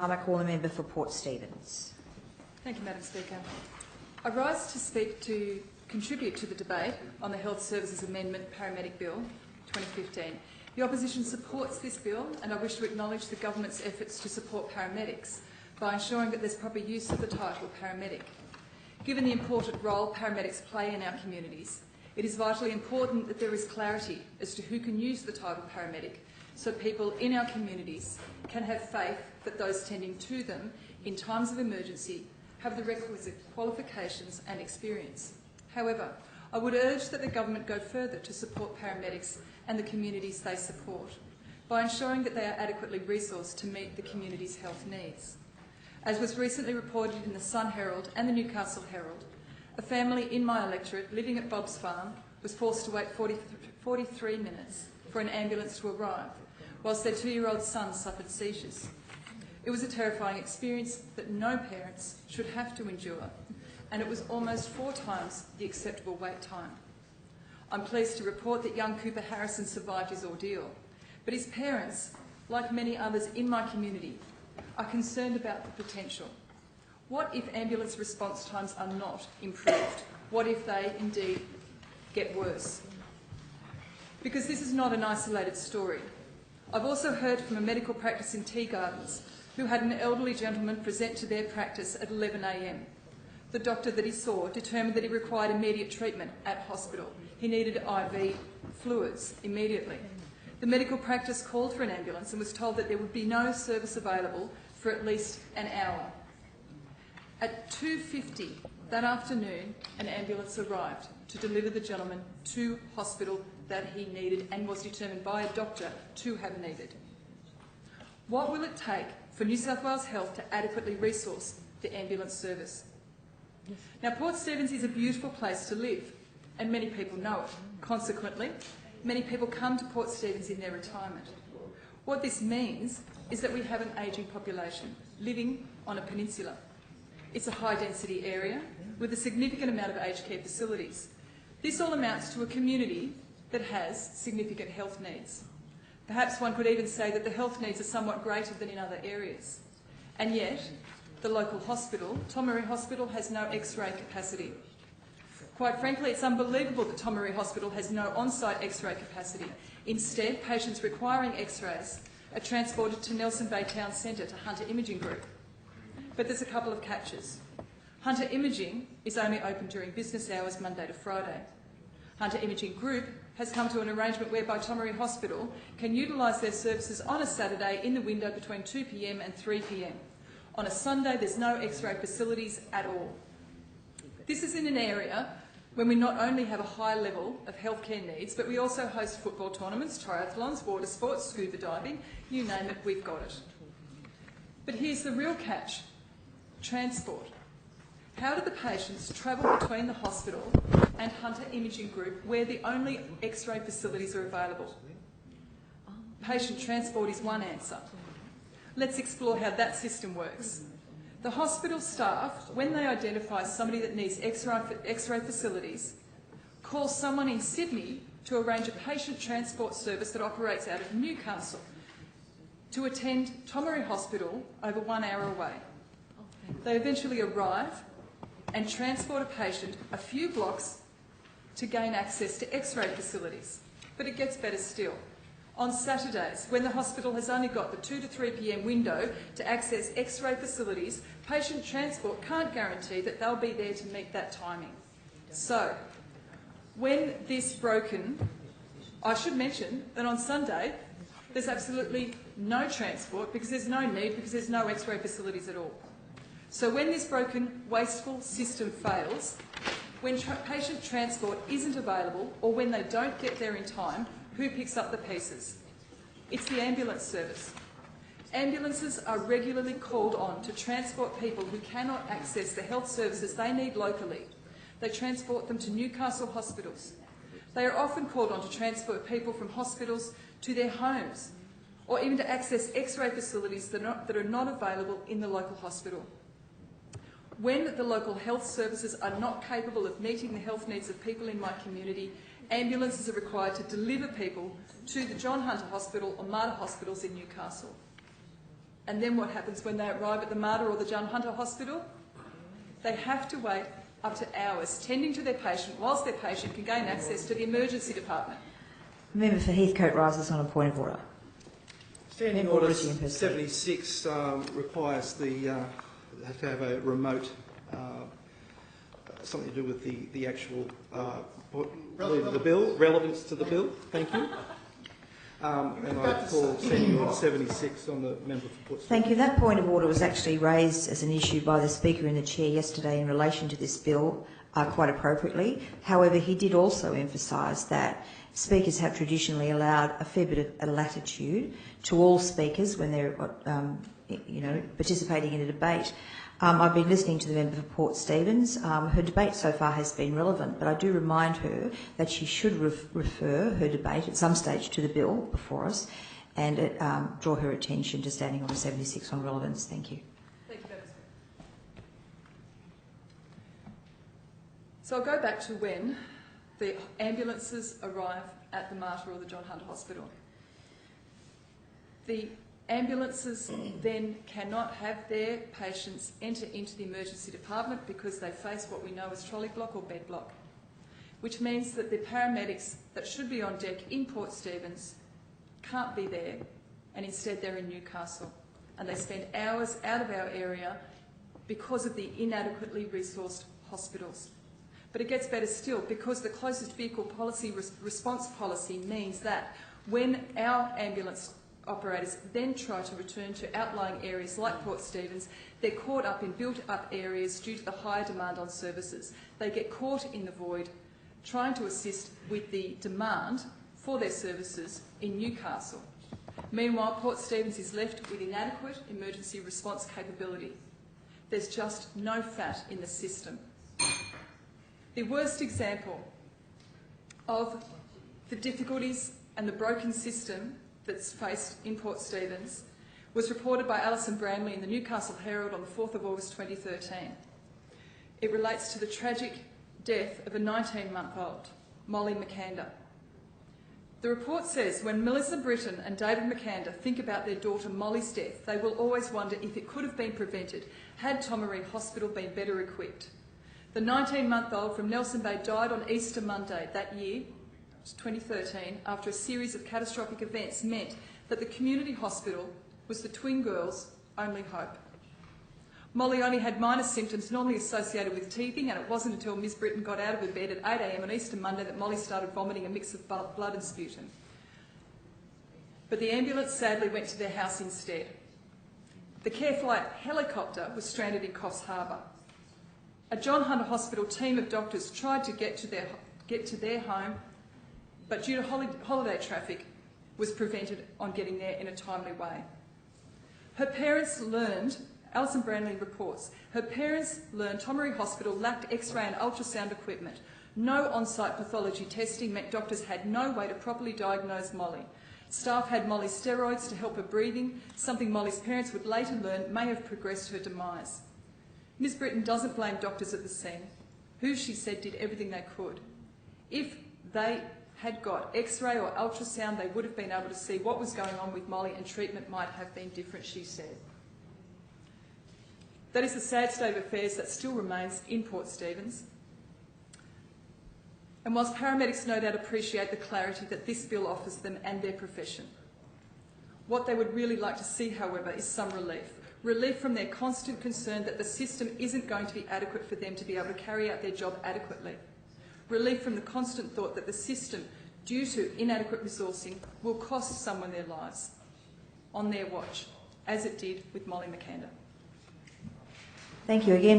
I call the member for Port Stephens. Thank you, Madam Speaker. I rise to contribute to the debate on the Health Services Amendment Paramedic Bill 2015. The opposition supports this bill, and I wish to acknowledge the government's efforts to support paramedics by ensuring that there's proper use of the title paramedic. Given the important role paramedics play in our communities, it is vitally important that there is clarity as to who can use the title paramedic, so people in our communities can have faith that those tending to them in times of emergency have the requisite qualifications and experience. However, I would urge that the government go further to support paramedics and the communities they support by ensuring that they are adequately resourced to meet the community's health needs. As was recently reported in the Sun Herald and the Newcastle Herald, a family in my electorate living at Bob's Farm was forced to wait 43 minutes for an ambulance to arrive, whilst their 2-year-old son suffered seizures. It was a terrifying experience that no parents should have to endure, and it was almost 4 times the acceptable wait time. I'm pleased to report that young Cooper Harrison survived his ordeal, but his parents, like many others in my community, are concerned about the potential. What if ambulance response times are not improved? What if they indeed get worse? Because this is not an isolated story. I've also heard from a medical practice in Tea Gardens who had an elderly gentleman present to their practice at 11 a.m. The doctor that he saw determined that he required immediate treatment at hospital. He needed IV fluids immediately. The medical practice called for an ambulance and was told that there would be no service available for at least an hour. At 2:50 that afternoon, an ambulance arrived to deliver the gentleman to hospital that he needed and was determined by a doctor to have needed. What will it take for New South Wales Health to adequately resource the ambulance service? Now, Port Stephens is a beautiful place to live, and many people know it. Consequently, many people come to Port Stephens in their retirement. What this means is that we have an ageing population living on a peninsula. It's a high-density area with a significant amount of aged care facilities. This all amounts to a community that has significant health needs. Perhaps one could even say that the health needs are somewhat greater than in other areas. And yet, the local hospital, Tomaree Hospital, has no X-ray capacity. Quite frankly, it's unbelievable that Tomaree Hospital has no on-site X-ray capacity. Instead, patients requiring X-rays are transported to Nelson Bay Town Centre to Hunter Imaging Group. But there's a couple of catches. Hunter Imaging is only open during business hours, Monday to Friday. Hunter Imaging Group has come to an arrangement whereby Tomaree Hospital can utilise their services on a Saturday in the window between 2 p.m. and 3 p.m. On a Sunday, there's no X-ray facilities at all. This is in an area when we not only have a high level of healthcare needs, but we also host football tournaments, triathlons, water sports, scuba diving, you name it, we've got it. But here's the real catch: transport. How do the patients travel between the hospital and Hunter Imaging Group, where the only X-ray facilities are available? Patient transport is one answer. Let's explore how that system works. The hospital staff, when they identify somebody that needs X-ray facilities, call someone in Sydney to arrange a patient transport service that operates out of Newcastle to attend Tomaree Hospital over 1 hour away. They eventually arrive and transport a patient a few blocks to gain access to X-ray facilities. But it gets better still. On Saturdays, when the hospital has only got the 2 to 3 p.m. window to access X-ray facilities, patient transport can't guarantee that they'll be there to meet that timing. So, when this broken, I should mention that on Sunday there's absolutely no transport because there's no need, because there's no X-ray facilities at all. So when this broken, wasteful system fails, when patient transport isn't available, or when they don't get there in time, who picks up the pieces? It's the ambulance service. Ambulances are regularly called on to transport people who cannot access the health services they need locally. They transport them to Newcastle hospitals. They are often called on to transport people from hospitals to their homes, or even to access X-ray facilities that are not available in the local hospital. When the local health services are not capable of meeting the health needs of people in my community, ambulances are required to deliver people to the John Hunter Hospital or Mater hospitals in Newcastle. And then what happens when they arrive at the Mater or the John Hunter Hospital? They have to wait up to hours tending to their patient whilst their patient can gain access to the emergency department. Member for Heathcote rises on a point of order. Standing Order 76 requires to have a remote, something to do with the actual the bill, relevance to the bill. Thank you. And I call Standing Order 76 on the member for Port. Thank you. That point of order was actually raised as an issue by the Speaker in the Chair yesterday in relation to this bill, quite appropriately. However, he did also emphasise that speakers have traditionally allowed a fair bit of latitude to all speakers when they're, participating in a debate. I've been listening to the member for Port Stephens. Her debate so far has been relevant, but I do remind her that she should refer her debate at some stage to the bill before us and draw her attention to Standing Order 76 on relevance. Thank you. Thank you, Madam Speaker. So I'll go back to when the ambulances arrive at the Mater or the John Hunter Hospital. The ambulances then cannot have their patients enter into the emergency department because they face what we know as trolley block or bed block, which means that the paramedics that should be on deck in Port Stephens can't be there, and instead they're in Newcastle, and they spend hours out of our area because of the inadequately resourced hospitals. But it gets better still, because the closest vehicle policy response policy means that when our ambulance operators then try to return to outlying areas like Port Stephens, they're caught up in built-up areas due to the higher demand on services. They get caught in the void trying to assist with the demand for their services in Newcastle. Meanwhile, Port Stephens is left with inadequate emergency response capability. There's just no fat in the system. The worst example of the difficulties and the broken system that's faced in Port Stephens was reported by Alison Bramley in the Newcastle Herald on the 4th of August 2013. It relates to the tragic death of a 19-month-old, Molly McCander. The report says, when Melissa Britton and David McCander think about their daughter Molly's death, they will always wonder if it could have been prevented had Tomaree Hospital been better equipped. The 19-month-old from Nelson Bay died on Easter Monday that year, 2013, after a series of catastrophic events meant that the community hospital was the twin girls' only hope. Molly only had minor symptoms normally associated with teething, and it wasn't until Ms Britton got out of her bed at 8 a.m. on Easter Monday that Molly started vomiting a mix of blood and sputum. But the ambulance sadly went to their house instead. The Care Flight helicopter was stranded in Coffs Harbour. A John Hunter Hospital team of doctors tried to get to their home, but due to holiday traffic, was prevented on getting there in a timely way. Her parents learned, Alison Branley reports, her parents learned Tomaree Hospital lacked X-ray and ultrasound equipment. No on-site pathology testing meant doctors had no way to properly diagnose Molly. Staff had Molly's steroids to help her breathing, something Molly's parents would later learn may have progressed her demise. Ms Britton doesn't blame doctors at the scene, who she said did everything they could. If they had got X-ray or ultrasound, they would have been able to see what was going on with Molly, and treatment might have been different, she said. That is the sad state of affairs that still remains in Port Stephens. And whilst paramedics no doubt appreciate the clarity that this bill offers them and their profession, what they would really like to see, however, is some relief. Relief from their constant concern that the system isn't going to be adequate for them to be able to carry out their job adequately. Relief from the constant thought that the system, due to inadequate resourcing, will cost someone their lives on their watch, as it did with Molly McCander. Thank you again.